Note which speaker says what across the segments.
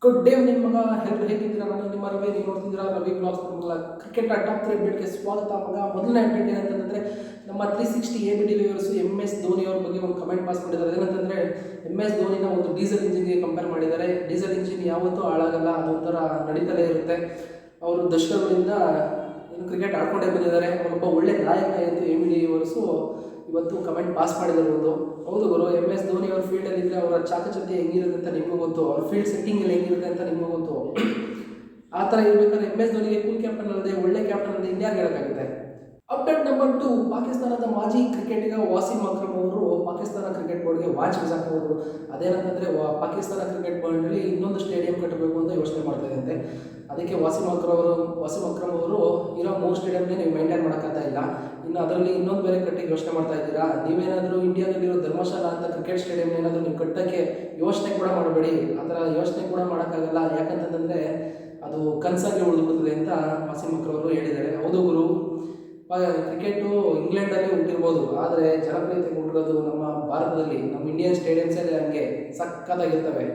Speaker 1: Good day ನಿಮ್ಮ ಮಗ ಎಲ್ಲರೂ ಹೇಗಿದ್ದೀರಾ? ನಾನು ನಿಮ್ಮ ರವಿ, ನೀವು ನೋಡ್ತಿದ್ದೀರಾ ರವಿ ಬ್ಲಾಗ್ಸ್. ಮಗಳ ಕ್ರಿಕೆಟ್ ಟಾಪ್ 3 ಅಪ್ಡೇಟ್ಗೆ ಸ್ವಾಗತ. ಮಗ ಮೊದಲನೇ ಅಪ್ಡೇಟ್ ಏನಂತಂದರೆ ನಮ್ಮ 360 ABD ವ್ಯೂವರ್ಸು MS ಧೋನಿ ಅವ್ರ ಬಗ್ಗೆ ಒಂದು ಕಮೆಂಟ್ ಪಾಸ್ ಮಾಡಿದ್ದಾರೆ. ಏನಂತಂದರೆ MS ಧೋನಿನ ಒಂದು ಡೀಸೆಲ್ ಇಂಜಿನ್ಗೆ ಕಂಪೇರ್ ಮಾಡಿದ್ದಾರೆ. ಡೀಸೆಲ್ ಇಂಜಿನ್ ಯಾವತ್ತೂ ಹಾಳಾಗಲ್ಲ, ಅದೊಂಥರ ನಡೀತಲೇ ಇರುತ್ತೆ. ಅವರು ದಶಕಗಳಿಂದ ಏನು ಕ್ರಿಕೆಟ್ ಆಡ್ಕೊಂಡೇ ಬಂದಿದ್ದಾರೆ. ಅವರೊಬ್ಬ ಒಳ್ಳೆ ನಾಯಕ ಎಂದು ABD ವ್ಯೂವರ್ಸು ಇವತ್ತು ಕಮೆಂಟ್ ಪಾಸ್ ಮಾಡಿದ್ದಾರೆ. ಒಂದು ಹೌದು ಗುರು, MS ಧೋನಿ ಅವ್ರ ಫೀಲ್ಡಲ್ಲಿ ಇದ್ದರೆ ಅವರ ಚಾಕಚಕ್ಯ ಹೆಂಗಿರುತ್ತೆ ಅಂತ ನಿಮಗೂ ಗೊತ್ತು, ಅವ್ರ ಫೀಲ್ಡ್ ಸೆಟ್ಟಿಂಗ್ ಎಲ್ಲ ಹೆಂಗಿರುತ್ತೆ ಅಂತ ನಿಮಗೂ ಗೊತ್ತು. ಆ ಥರ ಇರಬೇಕಾದ್ರೆ MS ಧೋನಿಗೆ ಕೂಲ್ ಕ್ಯಾಪ್ಟನ್ ಅಲ್ಲದೆ ಒಳ್ಳೆ ಕ್ಯಾಪ್ಟನ್ ಅಲ್ಲದೆ ಇನ್ಯಾರು ಹೇಳೋಕ್ಕಾಗುತ್ತೆ. ಅಪ್ಡೇಟ್ ನಂಬರ್ 2, ಪಾಕಿಸ್ತಾನದ ಮಾಜಿ ಕ್ರಿಕೆಟಿಗ ವಾಸಿಂ ಅಕ್ರಮ್ ಅವರು ಪಾಕಿಸ್ತಾನ ಕ್ರಿಕೆಟ್ ಬೋರ್ಡ್ಗೆ ವಾಚ್ ಬಿಸಾಕಿದ್ರು. ಅದೇನಂತಂದರೆ ಪಾಕಿಸ್ತಾನ ಕ್ರಿಕೆಟ್ ಬೋರ್ಡ್ನಲ್ಲಿ ಇನ್ನೊಂದು ಸ್ಟೇಡಿಯಂ ಕಟ್ಟಬೇಕು ಅಂತ ಯೋಚನೆ ಮಾಡ್ತಾ ಇದ್ದಂತೆ. ಅದಕ್ಕೆ ವಾಸಿಂ ಅಕ್ರಮ್ ಅವರು ಇರೋ 3 ಸ್ಟೇಡಿಯಂನೇ ನೀವು ಮೇಂಟೈನ್ ಮಾಡೋಕ್ಕಾಗ್ತಾ ಇಲ್ಲ, ಇನ್ನು ಅದರಲ್ಲಿ ಇನ್ನೊಂದು ಬೇರೆ ಕಟ್ಟಿಗೆ ಯೋಚನೆ ಮಾಡ್ತಾ ಇದ್ದೀರಾ. ನೀವೇನಾದರೂ ಇಂಡಿಯಾದಲ್ಲಿರೋ ಧರ್ಮಶಾಲ ಅಂತ ಕ್ರಿಕೆಟ್ ಸ್ಟೇಡಿಯಂ ಏನಾದರೂ ನೀವು ಕಟ್ಟೋಕ್ಕೆ ಯೋಚನೆ ಕೂಡ ಮಾಡಬೇಡಿ. ಆ ಥರ ಯೋಚನೆ ಕೂಡ ಮಾಡೋಕ್ಕಾಗಲ್ಲ, ಯಾಕಂತಂದರೆ ಅದು ಕನಸಾಗಿ ಉಳಿದುಬಿಡ್ತದೆ ಅಂತ ವಾಸಿಂ ಅಕ್ರಮ್ ಅವರು ಹೇಳಿದ್ದಾರೆ. ಹೌದು ಗುರು, ಕ್ರಿಕೆಟು ಇಂಗ್ಲೆಂಡಲ್ಲಿ ಹುಟ್ಟಿರ್ಬೋದು, ಆದರೆ ಜನಪ್ರಿಯತೆ ಹುಟ್ಟಿರೋದು ನಮ್ಮ ಭಾರತದಲ್ಲಿ, ನಮ್ಮ ಇಂಡಿಯನ್ ಸ್ಟೇಡಿಯಮ್ಸಲ್ಲಿ ಹಂಗೆ ಸಕ್ಕತ್ತಾಗಿರ್ತವೆ.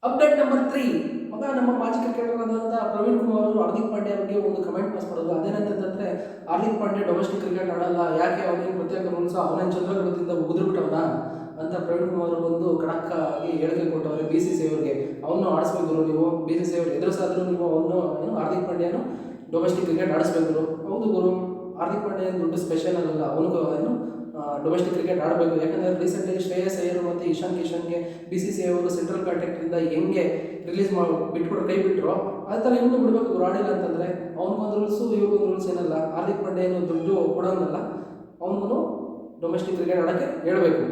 Speaker 1: ಅಪ್ಡೇಟ್ ನಂಬರ್ 3, ಮಗ ನಮ್ಮ ಮಾಜಿ ಕ್ರಿಕೆಟರ್ ಆದಂಥ ಪ್ರವೀಣ್ ಕುಮಾರ್ ಅವರು ಹಾರ್ದಿಕ್ ಪಾಂಡ್ಯ ಬಗ್ಗೆ ಒಂದು ಕಮೆಂಟ್ ಪಾಸ್ ಮಾಡೋದು. ಅದೇನಂತಂದರೆ ಹಾರ್ದಿಕ್ ಪಾಂಡ್ಯ ಡೊಮೆಸ್ಟಿಕ್ ಕ್ರಿಕೆಟ್ ಆಡಲ್ಲ, ಯಾಕೆ ಅವನೇನು ಪ್ರತ್ಯೇಕ ರೂಲ್ಸ್, ಅವನೇನು ಚಂದ್ರಗುಡದಿಂದ ಉಗಿದ್ಬಿಟ್ಟವನ ಅಂತ ಪ್ರವೀಣ್ ಕುಮಾರ್ ಒಂದು ಖಡಕ್ ಆಗಿ ಹೇಳಿಕೆ ಕೊಟ್ಟವ್ರೆ BCCI ಅವ್ರಿಗೆ. ಅವನು ಆಡಿಸ್ಬೇಕು ನೀವು, BCCI ಅವ್ರು ಎದುರಿಸಾದ್ರೂ ನೀವು ಅವನು ಏನು ಹಾರ್ದಿಕ್ ಪಾಂಡ್ಯನು ಡೊಮೆಸ್ಟಿಕ್ ಕ್ರಿಕೆಟ್ ಆಡಿಸ್ಬೇಕು. ಹೌದು ಗುರು, ಹಾರ್ದಿಕ್ ಪಾಂಡ್ಯ ಏನು ದೊಡ್ಡ ಸ್ಪೆಷಲ್ ಅಲ್ಲ, ಅವನಿಗೂ ಏನು ಡೊಮೆಸ್ಟಿಕ್ ಕ್ರಿಕೆಟ್ ಆಡಬೇಕು. ಯಾಕಂದರೆ ರೀಸೆಂಟಾಗಿ ಶ್ರೇಯಸ್ ಅಯ್ಯರ್ ಮತ್ತು ಇಶಾನ್ ಕಿಶನ್ಗೆ BCCI ಅವರು ಸೆಂಟ್ರಲ್ ಕಾಂಟ್ರಾಕ್ಟಿಂದ ಹೆಂಗೆ ರಿಲೀಸ್ ಮಾಡಿ ಬಿಟ್ಬಿಟ್ಟು ಕೈ ಬಿಟ್ಟರು, ಆ ಥರ ಇವನು ಬಿಡಬೇಕು ಗುರು. ಆಡಿಲ್ಲ ಅಂತಂದರೆ ಅವ್ನಿಗೊಂದು ರೂಲ್ಸು ಇವ್ರಿಗೊಂದು ರೂಲ್ಸ್ ಏನಲ್ಲ. ಹಾರ್ದಿಕ್ ಪಾಂಡ್ಯ ಏನು ದುಡ್ಡು ಕೊಡೋನಲ್ಲ, ಅವನಿಗೂ ಡೊಮೆಸ್ಟಿಕ್ ಕ್ರಿಕೆಟ್ ಆಡೋಕ್ಕೆ ಹೇಳಬೇಕು.